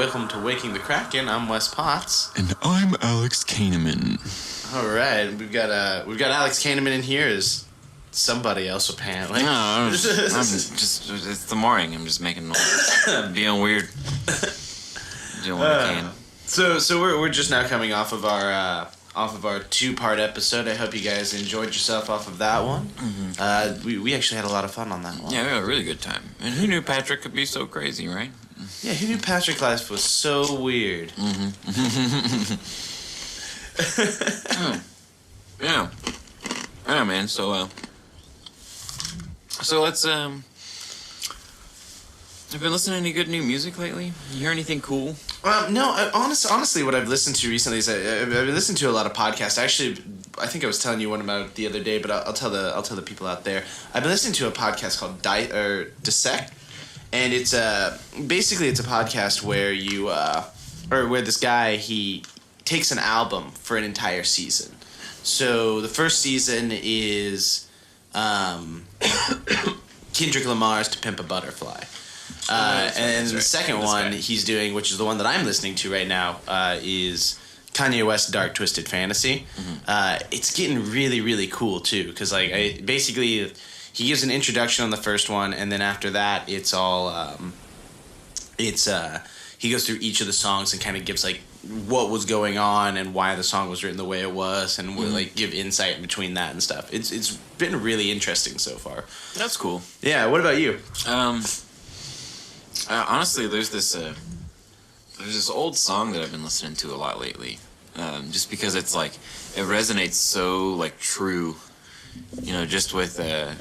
welcome to Waking the Kraken. I'm Wes Potts. And I'm Alex Kahneman. All right, we've got Alex Kahneman in here as somebody else apparently. No, I'm just it's the morning. I'm just making noise, being weird, doing what I can. So we're just now coming off of our 2-part episode. I hope you guys enjoyed yourself off of that one. Mm-hmm. We actually had a lot of fun on that one. Yeah, we had a really good time. And who knew Patrick could be so crazy, right? Yeah, who knew Patrick Life was so weird? Mm-hmm. Yeah. Yeah, man. So let's Have you been listening to any good new music lately? You hear anything cool? No. Honestly, what I've listened to recently is I've listened to a lot of podcasts. Actually, I think I was telling you one about it the other day, but I'll tell the people out there. I've been listening to a podcast called Dissect, and it's basically it's a podcast where where this guy he takes an album for an entire season. So the first season is Kendrick Lamar's "To Pimp a Butterfly." And the second one he's doing, which is the one that I'm listening to right now, is Kanye West's "Dark Twisted Fantasy." Mm-hmm. It's getting really, really cool too, because basically he gives an introduction on the first one, and then after that it's all he goes through each of the songs and kind of gives like what was going on and why the song was written the way it was, and will like give insight between that and stuff. It's been really interesting so far. That's cool. Yeah. What about you? Honestly, there's this old song that I've been listening to a lot lately, just because it's like it resonates so like true, just with it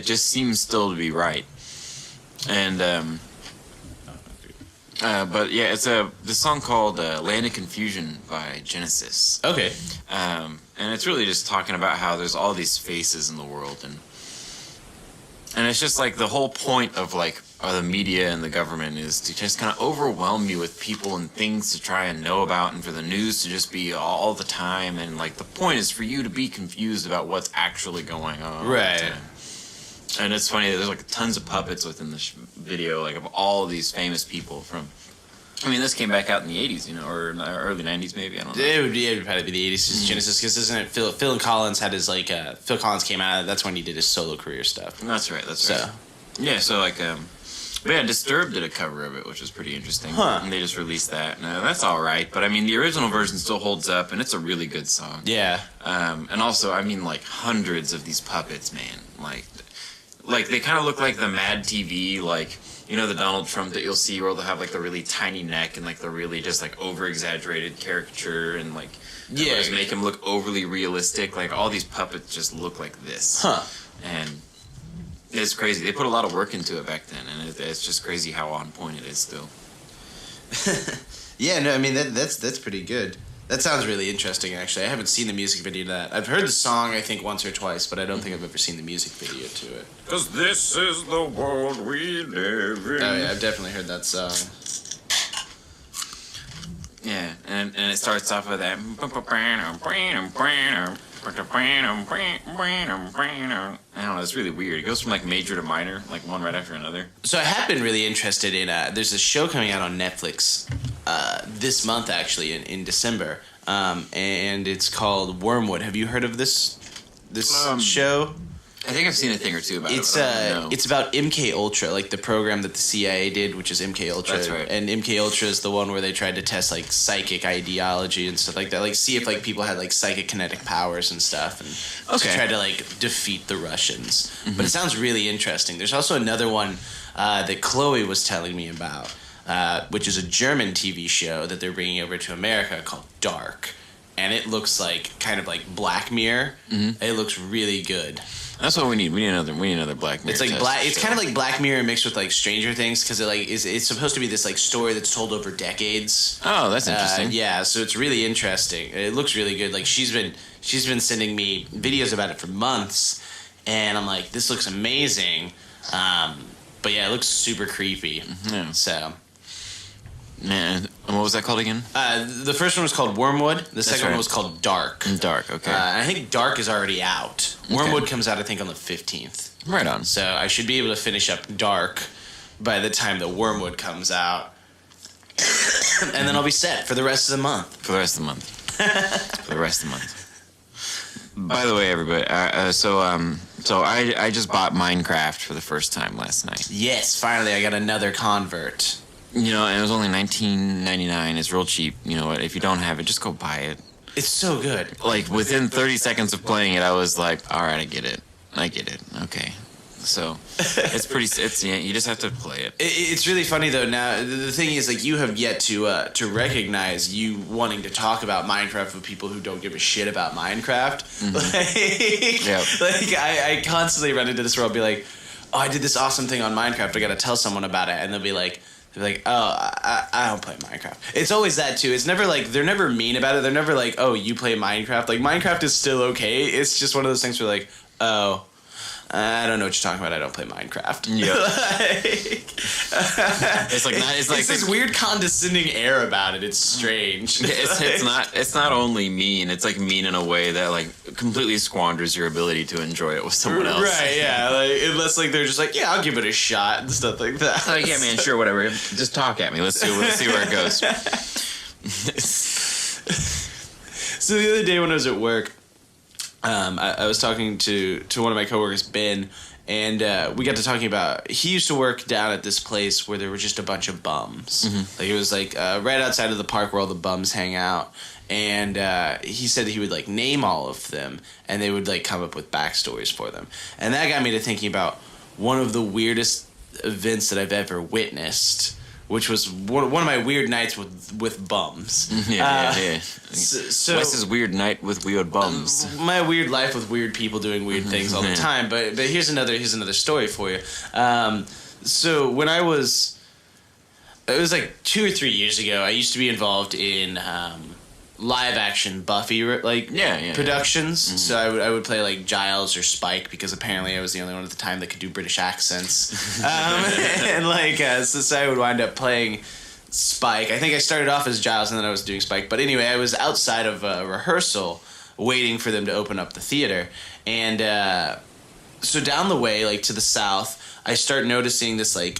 just seems still to be right, and but yeah, it's this song called "Land of Confusion" by Genesis. Okay. And it's really just talking about how there's all these faces in the world, and it's just like the whole point of like the media and the government is to just kind of overwhelm you with people and things to try and know about, and for the news to just be all the time, and like the point is for you to be confused about what's actually going on. Right. And it's funny, there's like tons of puppets within the video, like of all of these famous people from. I mean, this came back out in the 80s, or in the early 90s maybe, I don't know. It would probably be the 80s, Genesis, because isn't it Phil Collins had his, Phil Collins came out, that's when he did his solo career stuff. That's right. Yeah, so but yeah, Disturbed did a cover of it, which was pretty interesting. Huh. And they just released that. No, that's all right, but I mean, the original version still holds up, and it's a really good song. Yeah. And also, I mean, like, hundreds of these puppets, man. Like they kind of look like the Mad TV, the Donald Trump that you'll see where they'll have like the really tiny neck and like the really just like over exaggerated caricature and like just make him look overly realistic. Like all these puppets just look like this. Huh. And it's crazy. They put a lot of work into it back then, and it's just crazy how on point it is still. Yeah, no, I mean that's pretty good. That sounds really interesting, actually. I haven't seen the music video to that. I've heard the song, I think, once or twice, but I don't think I've ever seen the music video to it. 'Cause this is the world we live in. Oh, yeah, I've definitely heard that song. Yeah, and it starts off with that. I don't know, it's really weird. It goes from like major to minor, like one right after another. So I have been really interested in, there's a show coming out on Netflix this month, actually, in December, and it's called Wormwood. Have you heard of this show? I think I've seen a thing or two about it. It's about MK Ultra, like the program that the CIA did, which is MK Ultra. That's right. And MK Ultra is the one where they tried to test like psychic ideology and stuff like that, like see if like people had like psychic kinetic powers and stuff, and to try to like defeat the Russians. Mm-hmm. But it sounds really interesting. There's also another one that Chloe was telling me about, which is a German TV show that they're bringing over to America called Dark, and it looks like kind of like Black Mirror. Mm-hmm. It looks really good. That's what we need. We need another Black Mirror. It's like It's kind of like Black Mirror mixed with like Stranger Things, because it's supposed to be this like story that's told over decades. Oh, that's interesting. Yeah, so it's really interesting. It looks really good. Like she's been sending me videos about it for months, and I'm like, this looks amazing. But yeah, it looks super creepy. Yeah. So. Man, what was that called again? The first one was called Wormwood. The second one was called Dark. Dark, okay. I think Dark is already out. Wormwood comes out, I think, on the 15th. Right on. So I should be able to finish up Dark by the time the Wormwood comes out. And then I'll be set for the rest of the month. For the rest of the month. For the rest of the month. By the way, everybody, so I just bought Minecraft for the first time last night. Yes, finally I got another convert. You know, and it was only $19.99. It's real cheap. You know what? If you don't have it, just go buy it. It's so good. Like, within 30 seconds of playing it, I was like, all right, I get it. Okay. So, yeah, you just have to play it. It's really funny, though. Now, the thing is, like, you have yet to recognize you wanting to talk about Minecraft with people who don't give a shit about Minecraft. Mm-hmm. Like, I constantly run into this where I'll be like, oh, I did this awesome thing on Minecraft. I got to tell someone about it. And they'll be like, oh, I don't play Minecraft. It's always that, too. It's never like, they're never mean about it. They're never like, oh, you play Minecraft. Like, Minecraft is still okay. It's just one of those things where like, oh, I don't know what you're talking about. I don't play Minecraft. Yeah. It's this weird condescending air about it. It's strange. It's not only mean. It's like mean in a way that like completely squanders your ability to enjoy it with someone else. Right? Yeah. Like, unless like they're just like, yeah, I'll give it a shot and stuff like that. Like, yeah, man, sure, whatever. Just talk at me. Let's see where it goes. So the other day when I was at work, I was talking to one of my coworkers, Ben, and we got to talking about, he used to work down at this place where there were just a bunch of bums. Mm-hmm. Like, it was like right outside of the park where all the bums hang out. And he said he would like name all of them, and they would like come up with backstories for them. And that got me to thinking about one of the weirdest events that I've ever witnessed, which was one of my weird nights with bums. Yeah. So Wes's weird night with weird bums. My weird life with weird people doing weird things all the time. But here's another story for you. So when it was like 2 or 3 years ago, I used to be involved in live action Buffy productions. Mm-hmm. So I would play like Giles or Spike, because apparently I was the only one at the time that could do British accents. And like so I would wind up playing Spike. I think I started off as Giles and then I was doing Spike. But anyway, I was outside of rehearsal waiting for them to open up the theater. And so down the way, like to the south, I start noticing this like,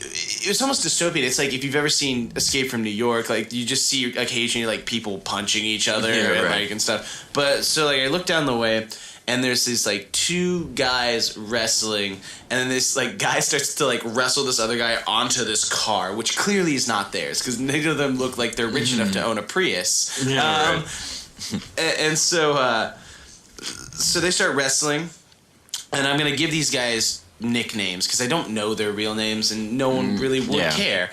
it was almost dystopian. It's like if you've ever seen Escape from New York, like you just see occasionally like people punching each other and stuff. But so like I look down the way and there's these like 2 guys wrestling, and then this like guy starts to like wrestle this other guy onto this car, which clearly is not theirs because neither of them look like they're rich enough to own a Prius. And so they start wrestling, and I'm gonna give these guys nicknames because I don't know their real names and no one really would care.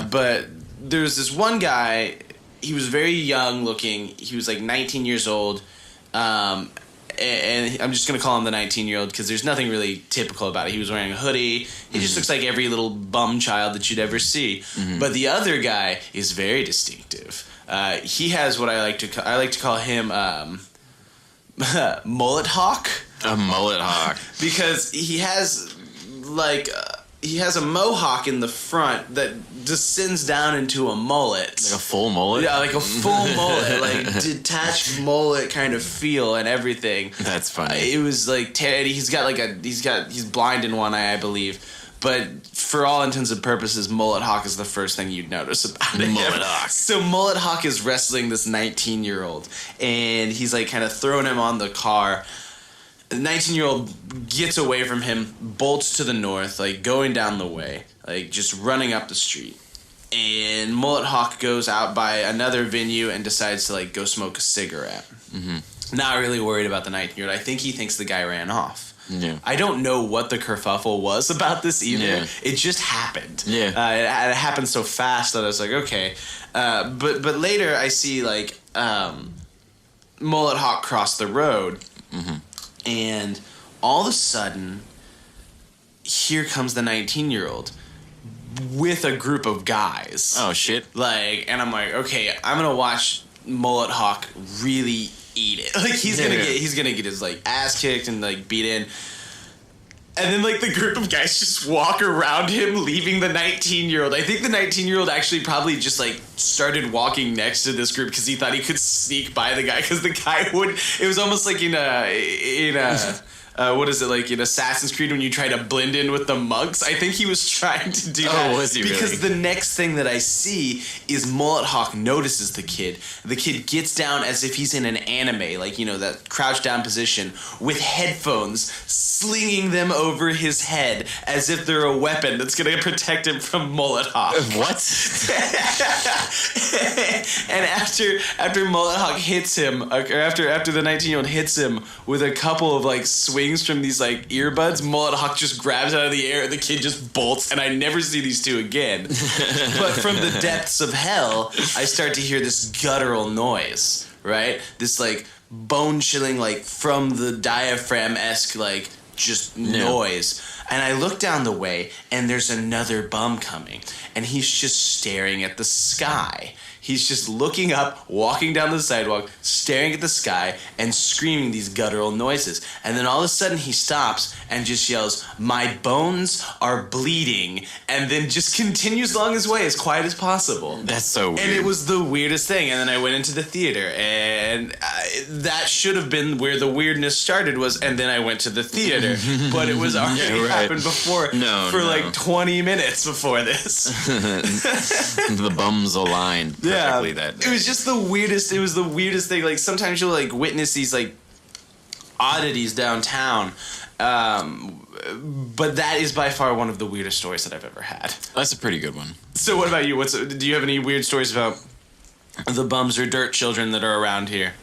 But there's this one guy, he was very young looking, he was like 19 years old, and I'm just going to call him the 19-year-old because there's nothing really typical about it. He was wearing a hoodie, he just looks like every little bum child that you'd ever see. But the other guy is very distinctive. He has what I like to call him MulletHawk. A MulletHawk. Because he has a mohawk in the front that descends down into a mullet. Like a full mullet? Yeah, like a full mullet. Like detached mullet kind of feel and everything. That's funny. It was like he's blind in one eye, I believe. But for all intents and purposes, MulletHawk is the first thing you'd notice about it. MulletHawk. So MulletHawk is wrestling this 19-year-old, and he's like kind of throwing him on the car. The 19-year-old gets away from him, bolts to the north, like going down the way, like just running up the street. And MulletHawk goes out by another venue and decides to like go smoke a cigarette. Mm-hmm. Not really worried about the 19-year-old. I think he thinks the guy ran off. Yeah. I don't know what the kerfuffle was about this either. Yeah. It just happened. Yeah. It happened so fast that I was like, okay. But later I see like MulletHawk cross the road. Mm-hmm. And all of a sudden, here comes the 19-year-old with a group of guys. Oh, shit. Like, and I'm like, okay, I'm going to watch MulletHawk really eat it. Like, he's gonna get his, like, ass kicked and, like, beat in. And then, like, the group of guys just walk around him, leaving the 19-year-old. I think the 19-year-old actually probably just, like, started walking next to this group because he thought he could sneak by the guy. Because the guy would... It was almost like in what is it, like in Assassin's Creed when you try to blend in with the monks? I think he was trying to do that. Oh, was he really? Because the next thing that I see is MulletHawk notices the kid. The kid gets down as if he's in an anime, like, you know, that crouch down position, with headphones, slinging them over his head as if they're a weapon that's going to protect him from MulletHawk. What? And after MulletHawk hits him, or after the 19-year-old hits him with a couple of like swings from these like earbuds, MulletHawk just grabs it out of the air and the kid just bolts, and I never see these two again. But from the depths of hell, I start to hear this guttural noise, right? This like bone-chilling, like from the diaphragm-esque like just noise. And I look down the way, and there's another bum coming, and he's just staring at the sky. He's just looking up, walking down the sidewalk, staring at the sky, and screaming these guttural noises. And then all of a sudden he stops and just yells, "My bones are bleeding," and then just continues along his way as quiet as possible. That's so weird. And it was the weirdest thing. And then I went into the theater, and that should have been where the weirdness started was, and then I went to the theater. But it was already happened before like 20 minutes before this. The bums aligned. Yeah, that day. It was just the weirdest. It was the weirdest thing. Like sometimes you'll like witness these like oddities downtown, but that is by far one of the weirdest stories that I've ever had. That's a pretty good one. So what about you? Do you have any weird stories about the bums or dirt children that are around here?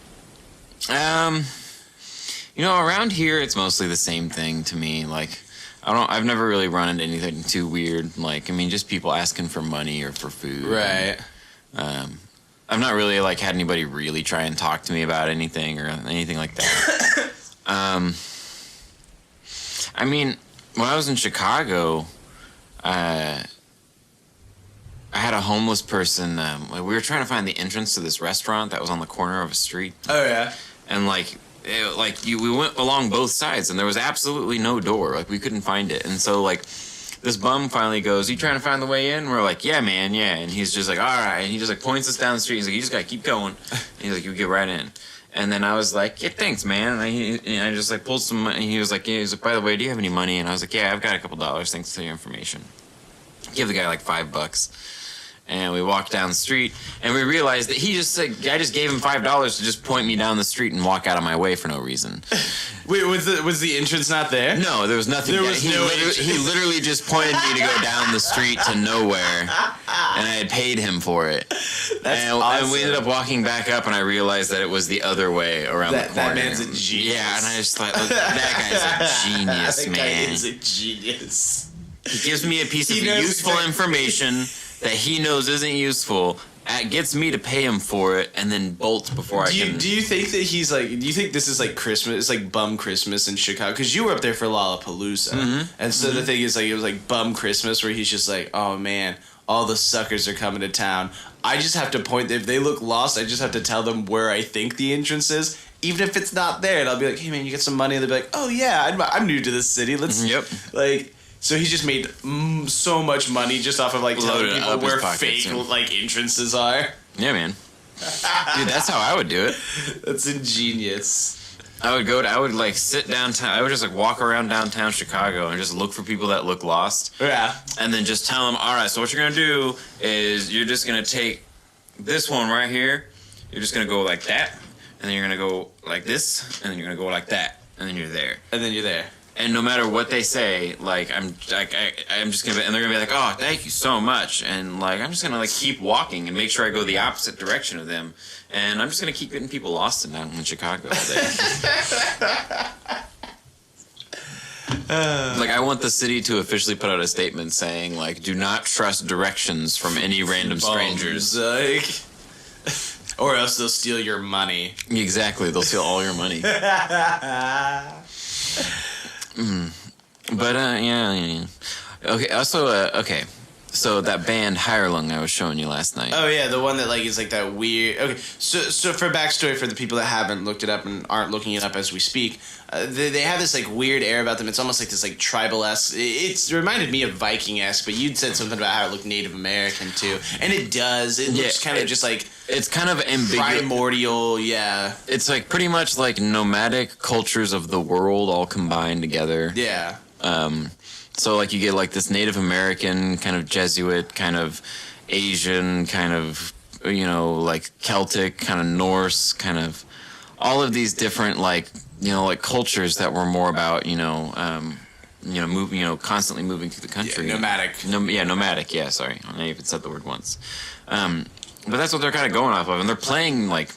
You know, around here it's mostly the same thing to me. Like, I've never really run into anything too weird. Like, I mean, just people asking for money or for food. Right. I've not really like had anybody really try and talk to me about anything or anything like that. I mean, when I was in Chicago, I had a homeless person. We were trying to find the entrance to this restaurant that was on the corner of a street. Oh yeah. And we went along both sides, and there was absolutely no door. Like we couldn't find it, and so like. This bum finally goes, "You trying to find the way in?" We're like, "Yeah, man, yeah." And he's just like, "All right." And he just like points us down the street. He's like, "You just gotta keep going." And he's like, "You get right in." And then I was like, "Yeah, thanks, man." And I just like pulled some money. And he was like, "By the way, do you have any money?" And I was like, "Yeah, I've got a couple dollars. Thanks for your information." Give the guy like $5. And we walked down the street, and we realized that I just gave him $5 to just point me down the street and walk out of my way for no reason. Wait, was the entrance not there? No, there was nothing. He literally just pointed me to go down the street to nowhere, and I had paid him for it. That's awesome. And we ended up walking back up, and I realized that it was the other way around the corner. That man's a genius. Yeah, and I just thought, that guy's a genius, man. That guy is a genius. He gives me a piece of useful information that he knows isn't useful, gets me to pay him for it, and then bolts before I can... Do you think that he's like... Do you think this is like Christmas? It's like bum Christmas in Chicago? Because you were up there for Lollapalooza. Mm-hmm. And so the thing is, like, it was like bum Christmas where he's just like, "Oh, man, all the suckers are coming to town. I just have to point... If they look lost, I just have to tell them where I think the entrance is, even if it's not there. And I'll be like, "Hey, man, you get some money?" And they'll be like, "Oh, yeah, I'm new to this city. Let's..." Yep. Like... So he just made so much money just off of like telling people where fake like entrances are. Yeah, man. Dude, that's how I would do it. That's ingenious. I would like sit downtown. I would just like walk around downtown Chicago and just look for people that look lost. Yeah. And then just tell them, "All right, so what you're gonna do is you're just gonna take this one right here. You're just gonna go like that, and then you're gonna go like this, and then you're gonna go like that, and then you're there. And then you're there." And no matter what they say, like I'm just gonna be, and they're gonna be like, "Oh, thank you so much," and like I'm just gonna like keep walking and make sure I go the opposite direction of them, and I'm just gonna keep getting people lost in Chicago all day. Like I want the city to officially put out a statement saying like, "Do not trust directions from any random strangers." Like, or else they'll steal your money. Exactly, they'll steal all your money. But yeah. Okay. Also, okay. So that band Hirelung I was showing you last night. Oh yeah, the one that like is like that weird. Okay, so for backstory for the people that haven't looked it up and aren't looking it up as we speak, they have this like weird air about them. It's almost like this like tribal-esque. It reminded me of Viking-esque, but you'd said something about how it looked Native American too, and it does. It looks kind of just like it's kind of ambiguous, primordial. Yeah, it's like pretty much like nomadic cultures of the world all combined together. Yeah. So like you get like this Native American kind of Jesuit kind of Asian kind of like Celtic kind of Norse kind of all of these different like like cultures that were more about constantly moving through the country. Yeah, nomadic. Nomadic. Yeah, sorry, I even said the word once. But that's what they're kind of going off of, and they're playing like.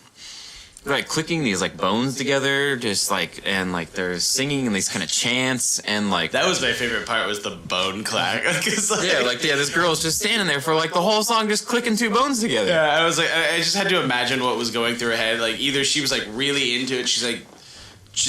They're like clicking these like bones together, just like and like they're singing these kind of chants and like that was my favorite part was the bone clack. This girl's just standing there for like the whole song, just clicking two bones together. Yeah, I was like, I just had to imagine what was going through her head. Like either she was like really into it, she's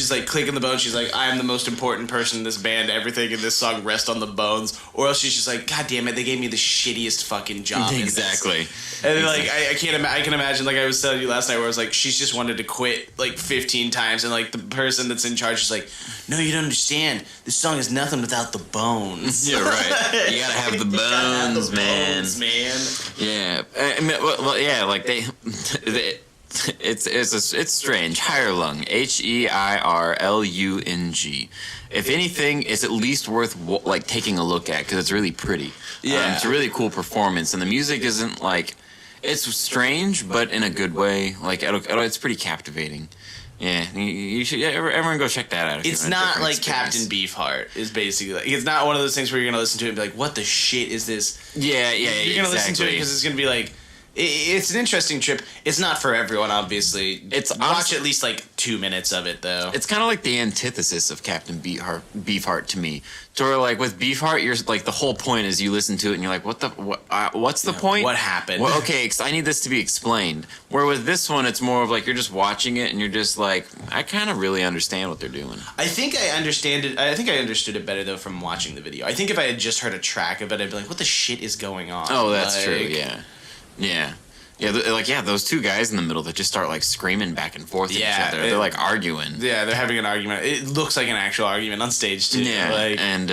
like clicking the bones. She's like, I am the most important person in this band. Everything in this song rests on the bones. Or else she's just like, God damn it, they gave me the shittiest fucking job. Exactly. And like, I can imagine, like I was telling you last night, where I was like, she's just wanted to quit like 15 times, and like the person that's in charge is like, no, you don't understand. This song is nothing without the bones. Yeah, right. You gotta have the bones, man. Yeah. I mean, well, yeah, like they It's strange. Hirelung, Heirlung. If anything, it's at least worth like taking a look at because it's really pretty. Yeah, it's a really cool performance, and the music isn't like it's strange, but in a good way. Like it's pretty captivating. Yeah, you should. Yeah, everyone go check that out. It's not like Captain Beefheart is basically like, it's not one of those things where you're gonna listen to it and be like, what the shit is this? Yeah, You're gonna listen to it because it's gonna be like. It's an interesting trip. It's not for everyone, obviously. Watch at least like 2 minutes of it, though. It's kind of like the antithesis of Captain Beefheart to me. So where, like with Beefheart, you're like the whole point is you listen to it and you're like, what's the point? What happened? Well, okay, I need this to be explained. Where with this one, it's more of like you're just watching it and you're just like, I kind of really understand what they're doing. I think I understand it. I think I understood it better though from watching the video. I think if I had just heard a track of it, I'd be like, what the shit is going on? Oh, that's true. Yeah. Those two guys in the middle that just start like screaming back and forth at each other. They're like arguing. Yeah, they're having an argument. It looks like an actual argument on stage too. Yeah, like, and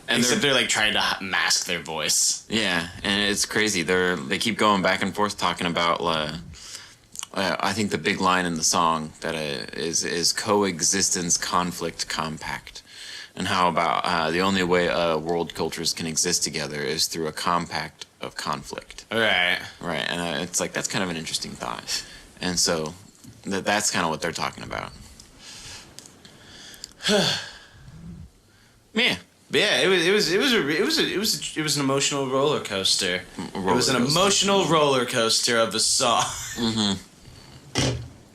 except they're like trying to mask their voice. Yeah, and it's crazy. They keep going back and forth talking about. I think the big line in the song that is coexistence, conflict, compact. And how about the only way world cultures can exist together is through a compact of conflict. Right. Right, and it's like that's kind of an interesting thought, and so that's kind of what they're talking about. Yeah. Yeah, it was an emotional roller coaster. It was an emotional roller coaster of a song. Mm-hmm.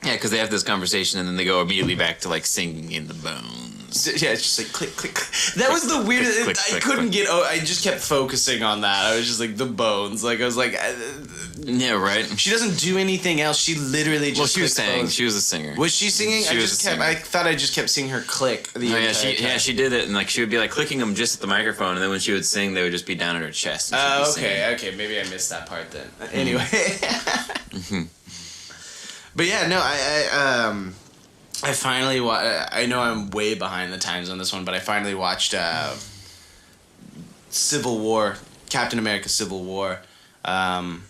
Yeah, because they have this conversation and then they go immediately back to like singing in the bones. Yeah, it's just like click, click, click. That was the weirdest. I couldn't get. Oh, I just kept focusing on that. I was just like the bones. Like I was like, yeah, right. She doesn't do anything else. She literally just. Well, she was sang. She was a singer. Was she singing? I thought I just kept seeing her click. She did it, and like she would be like clicking them just at the microphone, and then when she would sing, they would just be down at her chest. Oh, okay, maybe I missed that part then. Anyway. Mm-hmm. But yeah, no, I finally I know I'm way behind the times on this one, but I finally watched Civil War, Captain America: Civil War. From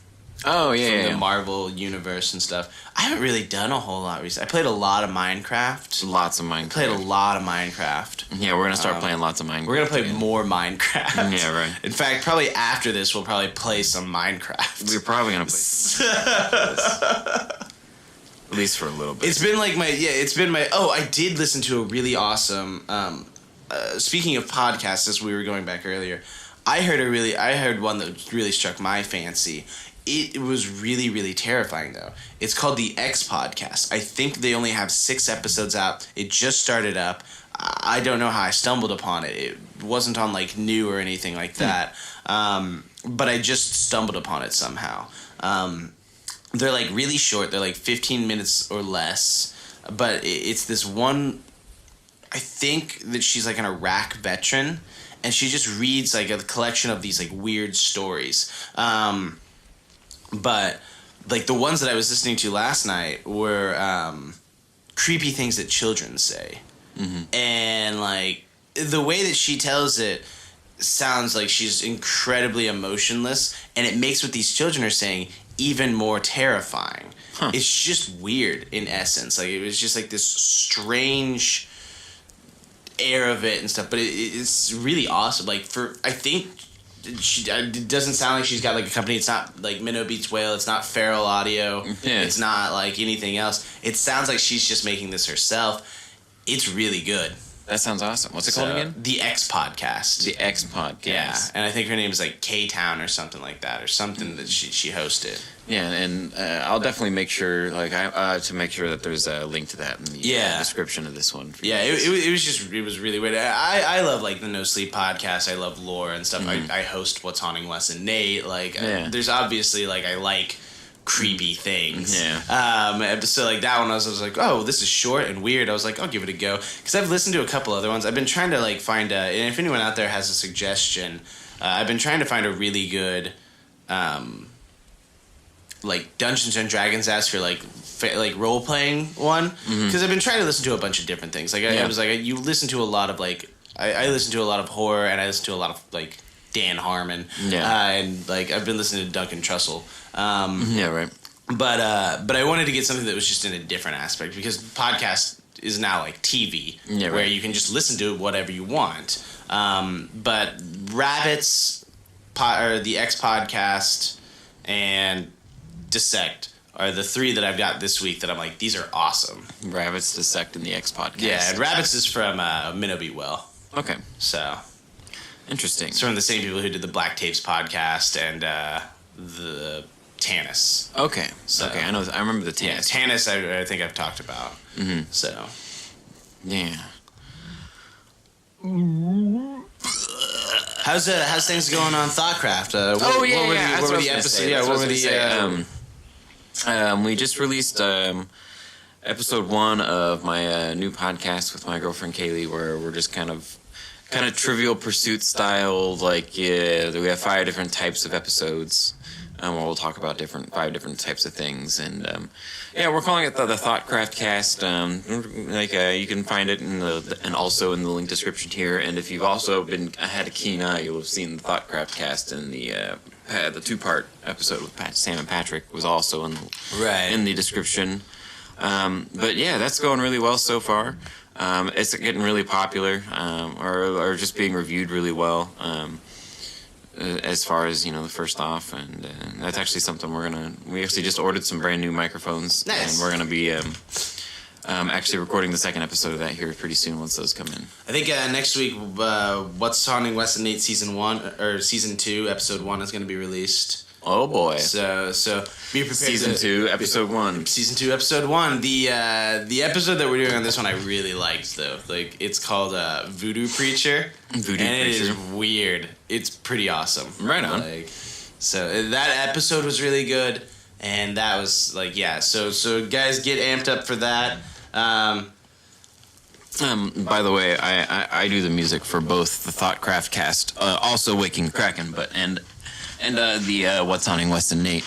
the Marvel universe and stuff. I haven't really done a whole lot recently. I played a lot of Minecraft. Lots of Minecraft. Played a lot of Minecraft. Yeah, we're gonna start playing lots of Minecraft. We're gonna play more Minecraft. Yeah, right. In fact, probably after this, we'll probably play some Minecraft. We're probably gonna play some Minecraft. At least for a little bit. It's been like I did listen to a really awesome speaking of podcasts, as we were going back earlier, I heard one that really struck my fancy. It was really, really terrifying though. It's called the X Podcast. I think they only have 6 episodes out. It just started up. I don't know how I stumbled upon it. It wasn't on like new or anything like that. But I just stumbled upon it somehow. They're like really short. They're like 15 minutes or less. But it's this one. I think that she's like an Iraq veteran, and she just reads like a collection of these like weird stories. But like the ones that I was listening to last night were creepy things that children say. And like the way that she tells it sounds like she's incredibly emotionless, and it makes what these children are saying even more terrifying. It's just weird in essence. Like it was just like this strange air of it and stuff, but it's really awesome. Like I think it doesn't sound like she's got like a company. It's not like Minnow Beats Whale. It's not Feral Audio. Yeah. It's not like anything else. It sounds like she's just making this herself. It's really good. That sounds awesome. What's it called again? The X Podcast. The X Podcast. Yeah, and I think her name is like K-Town or something like that, or something that she hosted. Yeah, and I'll definitely make sure, like, to make sure that there's a link to that in the description of this one. Yeah, it was really weird. I love like the No Sleep Podcast. I love lore and stuff. I host What's Haunting Wes and Nate. Like, there's obviously like I like creepy things. Yeah. So like that one, I was like, oh, this is short and weird. I was like, I'll give it a go, because I've listened to a couple other ones. I've been trying to like find and if anyone out there has a suggestion, I've been trying to find a really good like Dungeons and Dragons as for like role playing one, because I've been trying to listen to a bunch of different things. Like I was like, you listen to a lot of like I listen to a lot of horror, and I listen to a lot of like Dan Harmon, and like I've been listening to Duncan Trussell. Right. But I wanted to get something that was just in a different aspect, because podcast is now like TV, where you can just listen to whatever you want. But Rabbits, or the X Podcast, and Dissect are the three that I've got this week that I'm like, these are awesome. Rabbits, Dissect, and the X Podcast. Yeah, and Rabbits is from Minnow Beat Well. Okay. So interesting. It's from the same people who did the Black Tapes podcast and the Tanis. Okay. So, okay, I know. I remember the Tanis. Yeah, Tanis. I think I've talked about. So. Yeah. How's things going on ThoughCraft? What were the episodes? We just released episode 1 of my new podcast with my girlfriend Kaylee, where we're just kind of Trivial Pursuit style. Like, we have 5 different types of episodes, where we'll talk about 5 different types of things, and we're calling it the ThoughCraft Cast. You can find it and also in the link description here. And if you've also had a keen eye, you'll have seen the ThoughCraft Cast in the 2-part episode with Sam and Patrick was also in the description. But yeah, that's going really well so far. It's getting really popular, or just being reviewed really well. As far as the first off, and that's actually something we actually just ordered some brand new microphones. Nice. And we're gonna be actually recording the second episode of that here pretty soon once those come in. I think next week, What's Haunting Wes and Nate season 2 episode 1 is gonna be released. Oh boy! So be prepared. Season 2 episode 1. Season 2 episode 1. The episode that we're doing on this one I really liked though. Like, it's called Voodoo Preacher. It is weird. It's pretty awesome. Right on. So that episode was really good, and that was So guys, get amped up for that. By the way, I do the music for both the ThoughCraft Cast, also Waking Kraken, and the What's Haunting Wes and Nate.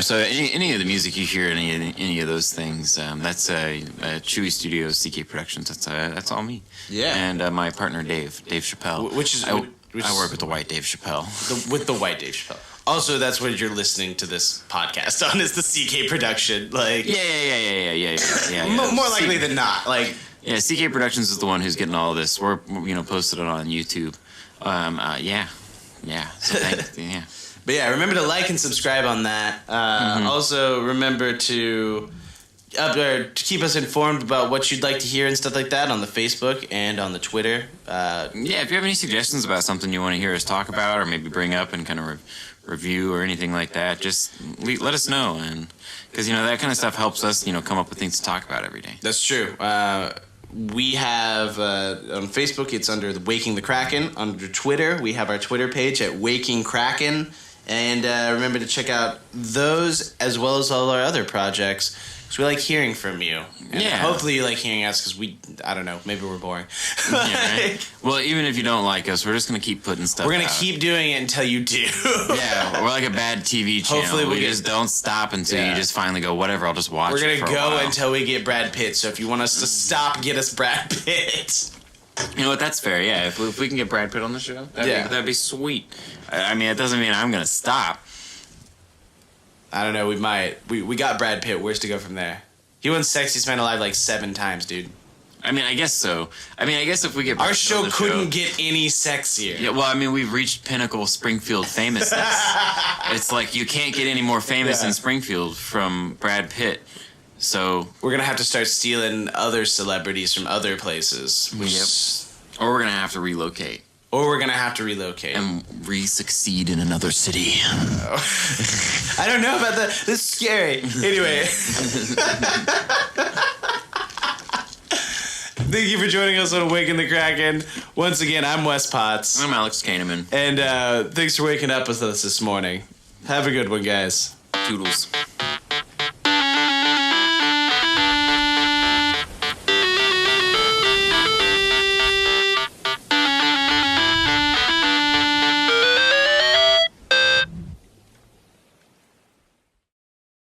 So any of the music you hear, any of those things, that's Chewie Studios, CK Productions. That's all me. Yeah. And my partner Dave Chappelle. I work with the White Dave Chappelle. With the White Dave Chappelle. Also, that's what you're listening to this podcast on, is the CK production. Like. Yeah. More likely than not. Like. Yeah, CK Productions is the one who's getting all of this. We're posted it on YouTube. Yeah. So yeah. But yeah, remember to like and subscribe on that. Also, remember to keep us informed about what you'd like to hear and stuff like that on the Facebook and on the Twitter. If you have any suggestions about something you want to hear us talk about, or maybe bring up and kind of review or anything like that, just let us know. And because that kind of stuff helps us, come up with things to talk about every day. That's true. We have on Facebook, it's under the Waking the Kraken. Under Twitter, we have our Twitter page at Waking Kraken. And remember to check out those as well as all our other projects. So we like hearing from you. And Yeah. hopefully you like hearing us because I don't know, maybe we're boring. Yeah, right? Well, even if you don't like us, we're just going to keep putting stuff We're going out. to keep doing it until you do. Yeah, we're like a bad TV channel. Hopefully we just don't stop until you just finally go, whatever, I'll just watch We're it going for to a go while. until we get Brad Pitt. So if you want us to stop, get us Brad Pitt. You know what? That's fair. Yeah, if we can get Brad Pitt on the show, that'd be sweet. I mean, it doesn't mean I'm gonna stop. I don't know. We might. We got Brad Pitt. Where's to go from there? He won Sexiest Man Alive like 7 times, dude. I mean, I guess so. I mean, I guess if we get Brad Our Pitt on show the couldn't get any sexier. Yeah, well, I mean, we've reached pinnacle Springfield famousness. It's like you can't get any more famous in Springfield from Brad Pitt. So We're gonna have to start stealing other celebrities from other places. or we're gonna have to relocate. Or we're gonna have to relocate. And re-succeed in another city. I don't know about that. This is scary. Anyway. Thank you for joining us on Awaken the Kraken. Once again, I'm Wes Potts. I'm Alex Kahneman. And thanks for waking up with us this morning. Have a good one, guys. Toodles.